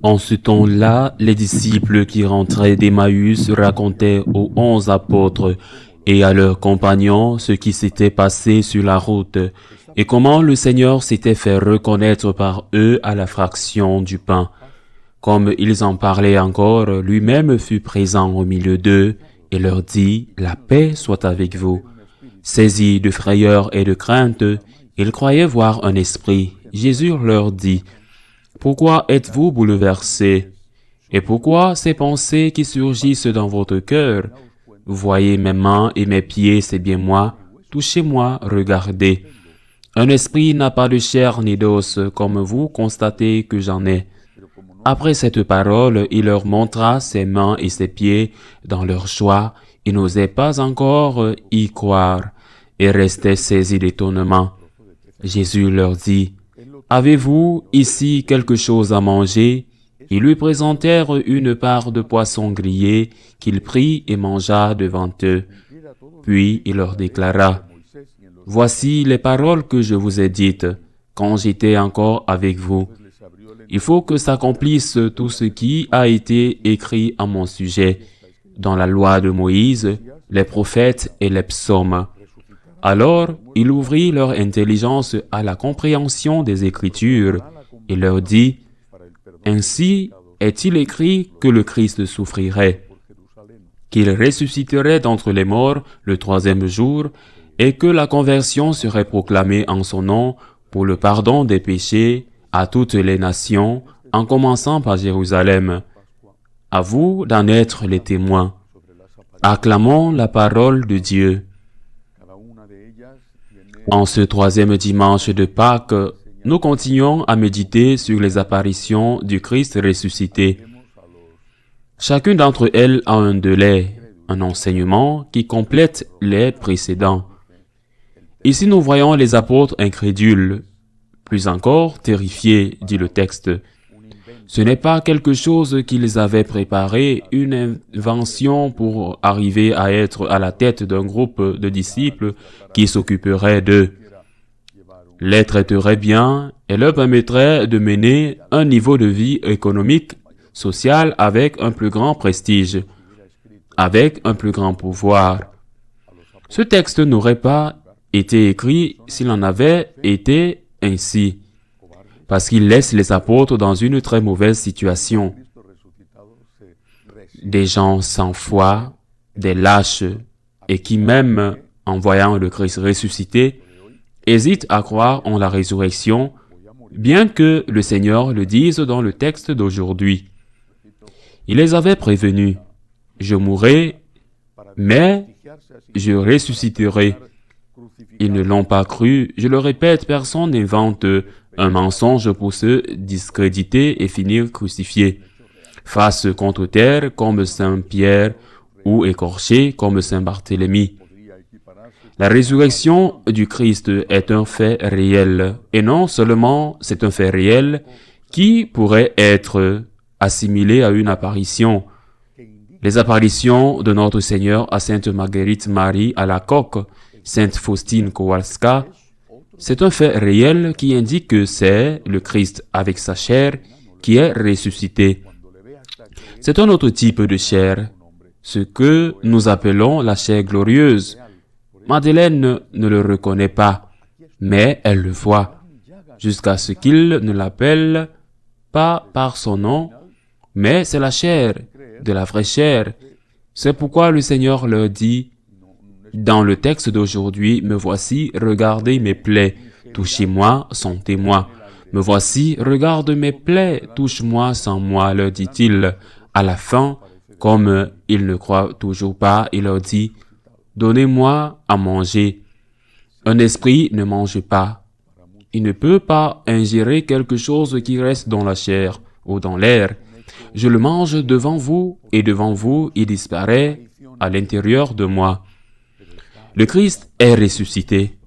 En ce temps-là, les disciples qui rentraient d'Emmaüs racontaient aux 11 apôtres et à leurs compagnons ce qui s'était passé sur la route et comment le Seigneur s'était fait reconnaître par eux à la fraction du pain. Comme ils en parlaient encore, lui-même fut présent au milieu d'eux et leur dit « La paix soit avec vous ». Saisis de frayeur et de crainte, ils croyaient voir un esprit. Jésus leur dit « Pourquoi êtes-vous bouleversés? Et pourquoi ces pensées qui surgissent dans votre cœur? Vous voyez mes mains et mes pieds, c'est bien moi. Touchez-moi, regardez. Un esprit n'a pas de chair ni d'os, comme vous constatez que j'en ai. » Après cette parole, il leur montra ses mains et ses pieds. Dans leur joie, ils n'osaient pas encore y croire et restaient saisis d'étonnement. Jésus leur dit, « Avez-vous ici quelque chose à manger? » Ils lui présentèrent une part de poisson grillé qu'il prit et mangea devant eux. Puis il leur déclara, « Voici les paroles que je vous ai dites quand j'étais encore avec vous. Il faut que s'accomplisse tout ce qui a été écrit à mon sujet dans la loi de Moïse, les prophètes et les psaumes. » Alors, il ouvrit leur intelligence à la compréhension des Écritures et leur dit, « Ainsi est-il écrit que le Christ souffrirait, qu'il ressusciterait d'entre les morts le troisième jour, et que la conversion serait proclamée en son nom pour le pardon des péchés à toutes les nations, en commençant par Jérusalem. À vous d'en être les témoins. Acclamons la parole de Dieu. » En ce troisième dimanche de Pâques, nous continuons à méditer sur les apparitions du Christ ressuscité. Chacune d'entre elles a un délai, un enseignement qui complète les précédents. Ici, nous voyons les apôtres incrédules, plus encore terrifiés, dit le texte. Ce n'est pas quelque chose qu'ils avaient préparé, une invention pour arriver à être à la tête d'un groupe de disciples qui s'occuperait d'eux, les traiterait bien et leur permettrait de mener un niveau de vie économique, social avec un plus grand prestige, avec un plus grand pouvoir. Ce texte n'aurait pas été écrit s'il en avait été ainsi, parce qu'il laisse les apôtres dans une très mauvaise situation. Des gens sans foi, des lâches, et qui même, en voyant le Christ ressuscité, hésitent à croire en la résurrection, bien que le Seigneur le dise dans le texte d'aujourd'hui. Il les avait prévenus, « Je mourrai, mais je ressusciterai. » Ils ne l'ont pas cru. Je le répète, personne n'invente un mensonge pour se discréditer et finir crucifié. Face contre terre comme Saint Pierre ou écorché comme Saint Barthélemy. La résurrection du Christ est un fait réel, et non seulement c'est un fait réel qui pourrait être assimilé à une apparition. Les apparitions de notre Seigneur à Sainte Marguerite Marie à la Coque, Sainte Faustine Kowalska, c'est un fait réel qui indique que c'est le Christ avec sa chair qui est ressuscité. C'est un autre type de chair, ce que nous appelons la chair glorieuse. Madeleine ne le reconnaît pas, mais elle le voit, jusqu'à ce qu'il ne l'appelle pas par son nom, mais c'est la chair, de la vraie chair. C'est pourquoi le Seigneur leur dit, dans le texte d'aujourd'hui, « Me voici, regardez mes plaies, touchez-moi, sentez-moi. Me voici, regarde mes plaies, touche-moi sans moi, leur dit-il. » À la fin, comme ils ne croient toujours pas, il leur dit, « Donnez-moi à manger. » Un esprit ne mange pas. Il ne peut pas ingérer quelque chose qui reste dans la chair ou dans l'air. Je le mange devant vous, et devant vous, il disparaît à l'intérieur de moi. Le Christ est ressuscité.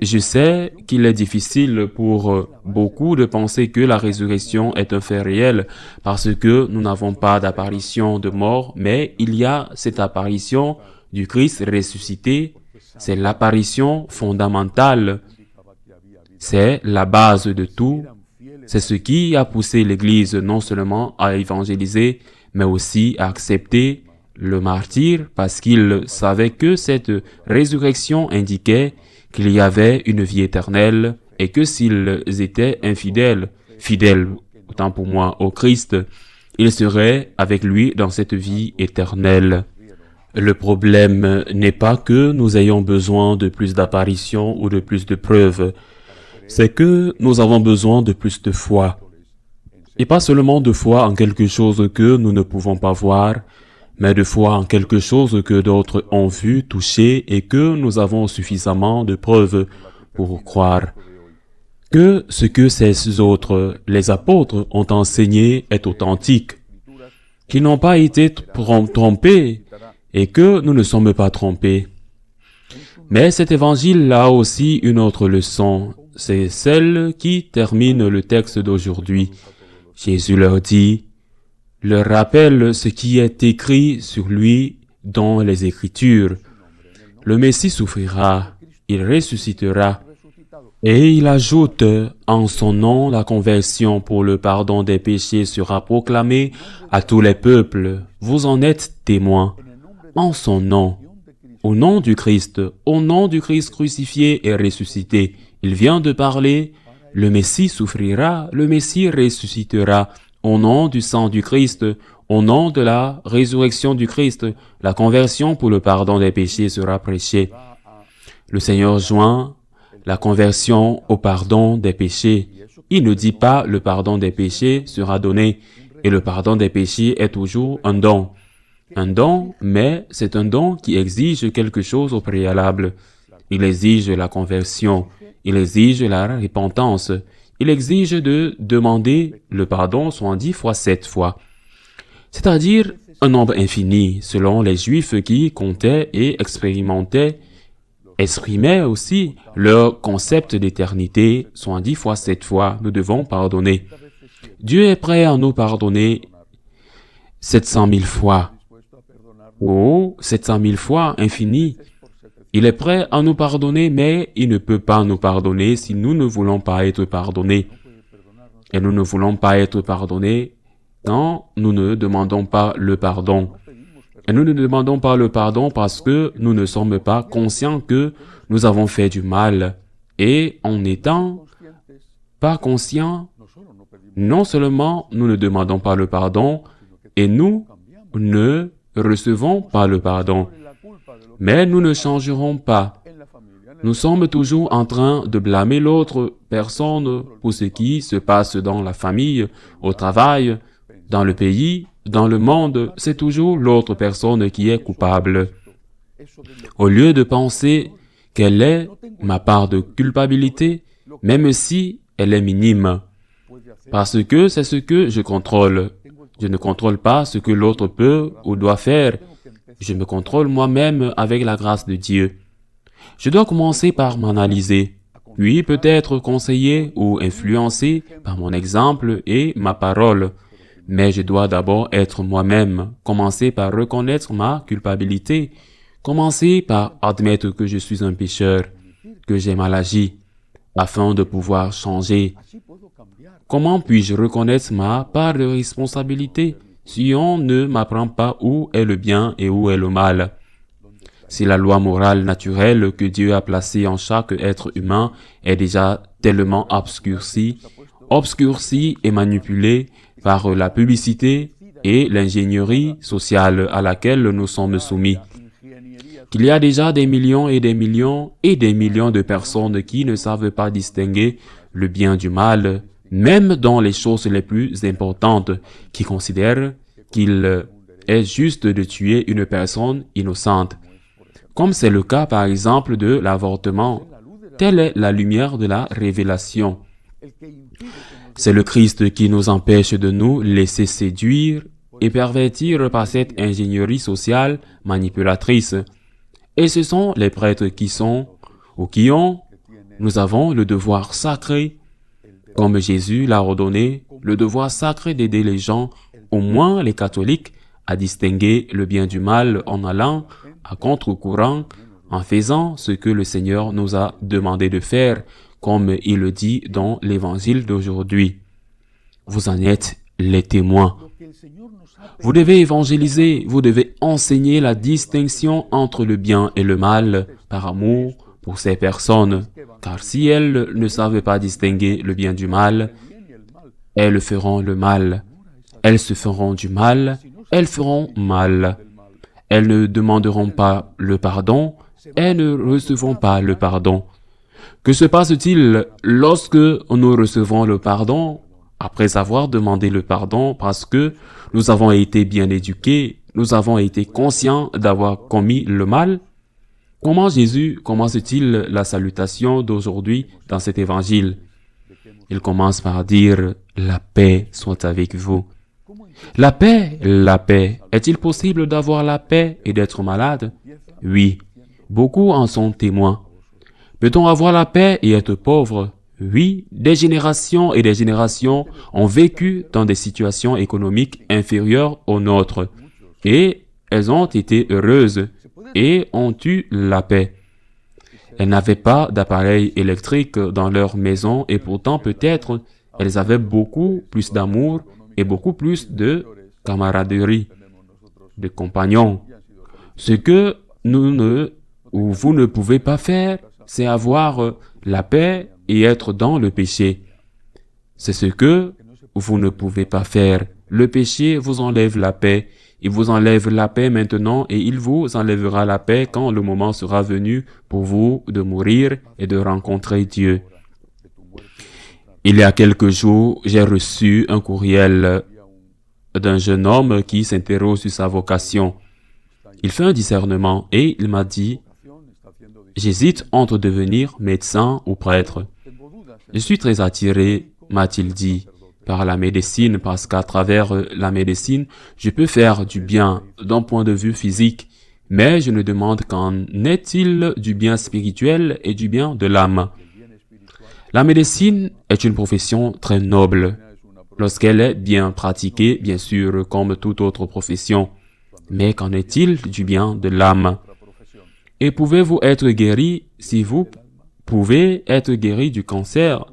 Je sais qu'il est difficile pour beaucoup de penser que la résurrection est un fait réel parce que nous n'avons pas d'apparition de mort, mais il y a cette apparition du Christ ressuscité. C'est l'apparition fondamentale. C'est la base de tout. C'est ce qui a poussé l'Église non seulement à évangéliser, mais aussi à accepter le martyre parce qu'ils savaient que cette résurrection indiquait qu'il y avait une vie éternelle et que s'ils étaient infidèles, fidèles, autant pour moi, au Christ, ils seraient avec lui dans cette vie éternelle. Le problème n'est pas que nous ayons besoin de plus d'apparitions ou de plus de preuves, c'est que nous avons besoin de plus de foi. Et pas seulement de foi en quelque chose que nous ne pouvons pas voir, mais de foi en quelque chose que d'autres ont vu, touché et que nous avons suffisamment de preuves pour croire. Que ce que ces autres, les apôtres, ont enseigné est authentique, qu'ils n'ont pas été trompés et que nous ne sommes pas trompés. Mais cet évangile a aussi une autre leçon, c'est celle qui termine le texte d'aujourd'hui. Jésus leur dit, leur rappelle ce qui est écrit sur lui dans les Écritures. Le Messie souffrira, il ressuscitera. Et il ajoute, en son nom, la conversion pour le pardon des péchés sera proclamée à tous les peuples. Vous en êtes témoins. En son nom, au nom du Christ crucifié et ressuscité. Il vient de parler, le Messie souffrira, le Messie ressuscitera. Au nom du sang du Christ, au nom de la résurrection du Christ, la conversion pour le pardon des péchés sera prêchée. Le Seigneur joint la conversion au pardon des péchés. Il ne dit pas le pardon des péchés sera donné, et le pardon des péchés est toujours un don. Un don, mais c'est un don qui exige quelque chose au préalable. Il exige la conversion, il exige la repentance, il exige de demander le pardon 70 fois 7 fois. C'est-à-dire un nombre infini, selon les Juifs qui comptaient et exprimaient aussi leur concept d'éternité 70 fois 7 fois. Nous devons pardonner. Dieu est prêt à nous pardonner 700 000 fois. Oh, 700 000 fois infini. Il est prêt à nous pardonner, mais il ne peut pas nous pardonner si nous ne voulons pas être pardonnés. Et nous ne voulons pas être pardonnés quand nous ne demandons pas le pardon. Et nous ne demandons pas le pardon parce que nous ne sommes pas conscients que nous avons fait du mal. Et en n'étant pas conscients, non seulement nous ne demandons pas le pardon, et nous ne recevons pas le pardon, mais nous ne changerons pas. Nous sommes toujours en train de blâmer l'autre personne pour ce qui se passe dans la famille, au travail, dans le pays, dans le monde. C'est toujours l'autre personne qui est coupable. Au lieu de penser quelle est ma part de culpabilité, même si elle est minime, parce que c'est ce que je contrôle. Je ne contrôle pas ce que l'autre peut ou doit faire. Je me contrôle moi-même avec la grâce de Dieu. Je dois commencer par m'analyser, puis peut-être conseiller ou influencer par mon exemple et ma parole. Mais je dois d'abord être moi-même, commencer par reconnaître ma culpabilité, commencer par admettre que je suis un pécheur, que j'ai mal agi, afin de pouvoir changer. Comment puis-je reconnaître ma part de responsabilité si on ne m'apprend pas où est le bien et où est le mal? Si la loi morale naturelle que Dieu a placée en chaque être humain est déjà tellement obscurcie et manipulée par la publicité et l'ingénierie sociale à laquelle nous sommes soumis, qu'il y a déjà des millions et des millions et des millions de personnes qui ne savent pas distinguer le bien du mal, même dans les choses les plus importantes, qui considèrent qu'il est juste de tuer une personne innocente. Comme c'est le cas par exemple de l'avortement, telle est la lumière de la révélation. C'est le Christ qui nous empêche de nous laisser séduire et pervertir par cette ingénierie sociale manipulatrice. Et ce sont les prêtres qui sont, ou qui ont, nous avons le devoir sacré, comme Jésus l'a ordonné, le devoir sacré d'aider les gens, au moins les catholiques, à distinguer le bien du mal en allant à contre-courant, en faisant ce que le Seigneur nous a demandé de faire, comme il le dit dans l'évangile d'aujourd'hui. vous en êtes les témoins. Vous devez évangéliser, vous devez enseigner la distinction entre le bien et le mal par amour pour ces personnes, car si elles ne savent pas distinguer le bien du mal, elles feront le mal. Elles se feront du mal, elles feront mal. Elles ne demanderont pas le pardon, elles ne recevront pas le pardon. Que se passe-t-il lorsque nous recevons le pardon après avoir demandé le pardon parce que nous avons été bien éduqués, nous avons été conscients d'avoir commis le mal? Comment Jésus commence-t-il la salutation d'aujourd'hui dans cet évangile? Il commence par dire « La paix soit avec vous ». La paix. Est-il possible d'avoir la paix et d'être malade? Oui, beaucoup en sont témoins. Peut-on avoir la paix et être pauvre? Oui, des générations et des générations ont vécu dans des situations économiques inférieures aux nôtres et elles ont été heureuses et ont eu la paix. Elles n'avaient pas d'appareil électrique dans leur maison et pourtant peut-être elles avaient beaucoup plus d'amour et beaucoup plus de camaraderie, de compagnons. Ce que vous ne pouvez pas faire, c'est avoir la paix et être dans le péché. C'est ce que vous ne pouvez pas faire. Le péché vous enlève la paix. Il vous enlève la paix maintenant et il vous enlèvera la paix quand le moment sera venu pour vous de mourir et de rencontrer Dieu. Il y a quelques jours, j'ai reçu un courriel d'un jeune homme qui s'interroge sur sa vocation. Il fait un discernement et il m'a dit « J'hésite entre devenir médecin ou prêtre. Je suis très attiré, m'a-t-il dit, par la médecine parce qu'à travers la médecine, je peux faire du bien d'un point de vue physique, mais je me demande qu'en est-il du bien spirituel et du bien de l'âme. La médecine est une profession très noble, lorsqu'elle est bien pratiquée, bien sûr, comme toute autre profession. Mais qu'en est-il du bien de l'âme? Et pouvez-vous être guéri si vous pouvez être guéri du cancer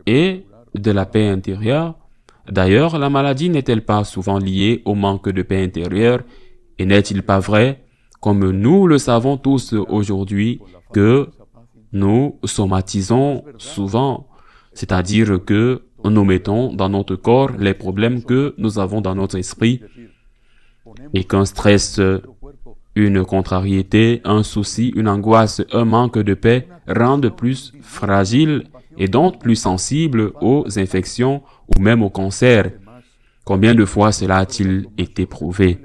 et de la paix intérieure? D'ailleurs, la maladie n'est-elle pas souvent liée au manque de paix intérieure? Et n'est-il pas vrai, comme nous le savons tous aujourd'hui, que nous somatisons souvent, c'est-à-dire que nous mettons dans notre corps les problèmes que nous avons dans notre esprit et qu'un stress, une contrariété, un souci, une angoisse, un manque de paix rendent plus fragile et donc plus sensible aux infections ou même au cancer. Combien de fois cela a-t-il été prouvé?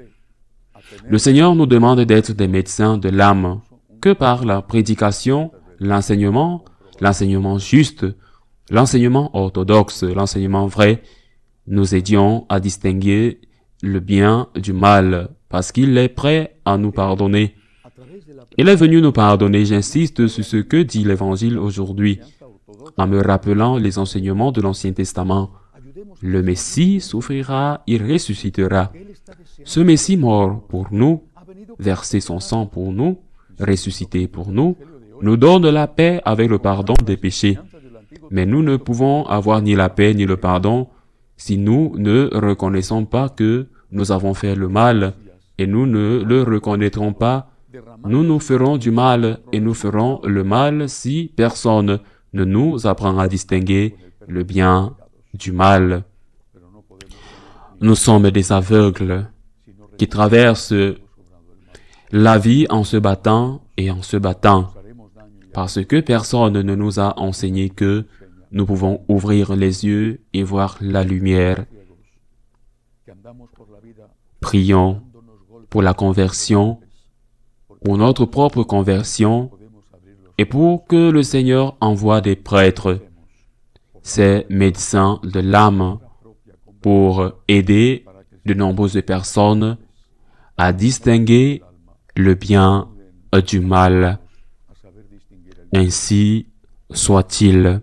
Le Seigneur nous demande d'être des médecins de l'âme, que par la prédication, l'enseignement juste, l'enseignement orthodoxe, l'enseignement vrai, nous aidions à distinguer le bien du mal, parce qu'il est prêt à nous pardonner. Il est venu nous pardonner, j'insiste sur ce que dit l'Évangile aujourd'hui, en me rappelant les enseignements de l'Ancien Testament. Le Messie souffrira, il ressuscitera. Ce Messie mort pour nous, versé son sang pour nous, ressuscité pour nous, nous donne la paix avec le pardon des péchés. Mais nous ne pouvons avoir ni la paix ni le pardon si nous ne reconnaissons pas que nous avons fait le mal et nous ne le reconnaîtrons pas. Nous nous ferons du mal et nous ferons le mal si personne ne nous apprend à distinguer le bien du mal. Nous sommes des aveugles qui traversent la vie en se battant et en se battant, parce que personne ne nous a enseigné que nous pouvons ouvrir les yeux et voir la lumière. Prions pour la conversion, pour notre propre conversion, et pour que le Seigneur envoie des prêtres, ces médecins de l'âme, pour aider de nombreuses personnes à distinguer le bien du mal. Ainsi soit-il.